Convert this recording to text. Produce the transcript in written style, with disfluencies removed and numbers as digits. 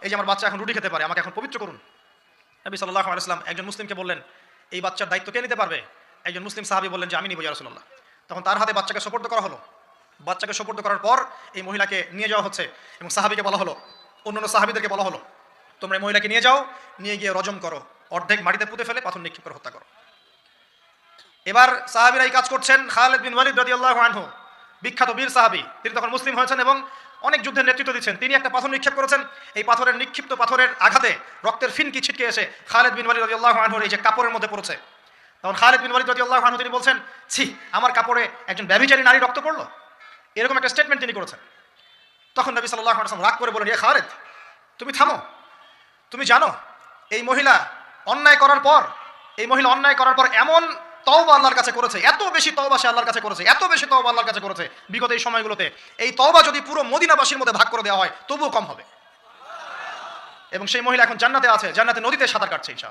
এই যে আমার বাচ্চা এখন রুটি খেতে পারে, আমাকে এখন পবিত্র করুন। নবী সাল্লাল্লাহু আলাইহি ওয়াসাল্লাম একজন মুসলিমকে বললেন, এই বাচ্চার দায়িত্ব কে নিতে পারবে? একজন মুসলিম সাহাবী বললেন যে আমি নিব ইয়া রাসূলুল্লাহ। তখন তার হাতে বাচ্চাকে সোপর্দ করা হলো। বাচ্চাকে সোপর্দ করার পর এই মহিলাকে নিয়ে যাওয়া হচ্ছে এবং সাহাবীকে বলা হলো, অন্যান্য সাহাবীদেরকে বলা হলো, তোমরা এই মহিলাকে নিয়ে যাও, নিয়ে গিয়ে রজম করো, অর্ধেক মাটিতে পুঁতে ফেলে পাথর নিক্ষেপ করে হত্যা করো। এবার সাহাবীরা এই কাজ করছেন। খালিদ বিন ওয়ালিদ রাদিয়াল্লাহু আনহু, বিখ্যাত বীর সাহাবী, তিনি তখন মুসলিম হয়েছেন এবং অনেক যুদ্ধের নেতৃত্ব দিচ্ছেন। তিনি একটা পাথর নিক্ষেপ করেছেন। এই পাথরের নিক্ষিপ্ত পাথরের আঘাতে রক্তের ফিনকি ছিটকে এসে খালিদ বিন ওয়ালিদ রাদিয়াল্লাহু আনহুর এই যে কাপড়ের মধ্যে পড়েছে। তখন খালিদ বিন ওয়ালিদ রাদিয়াল্লাহু আনহু তিনি বলছেন, ছি, আমার কাপড়ে একজন ব্যভিচারী নারী রক্ত পড়লো, এরকম একটা স্টেটমেন্ট তিনি করেছেন। তখন নবী সাল্লাল্লাহু আলাইহি ওয়াসাল্লাম রাগ করে বলেন, হে খালিদ, তুমি থামো, তুমি জানো এই মহিলা অন্যায় করার পর এমন তওবা আল্লাহর কাছে করেছে, এত বেশি তওবা সে আল্লাহর কাছে করেছে, এত বেশি তওবা আল্লাহর কাছে করেছে বিগত এই সময়গুলোতে, এই তওবা যদি পুরো মদিনাবাসীর মধ্যে ভাগ করে দেওয়া হয় তবুও কম হবে। এবং সেই মহিলা এখন জান্নাতে আছে, জান্নাতে নদীতে সাঁতার কাটছে ইনশাআল্লাহ।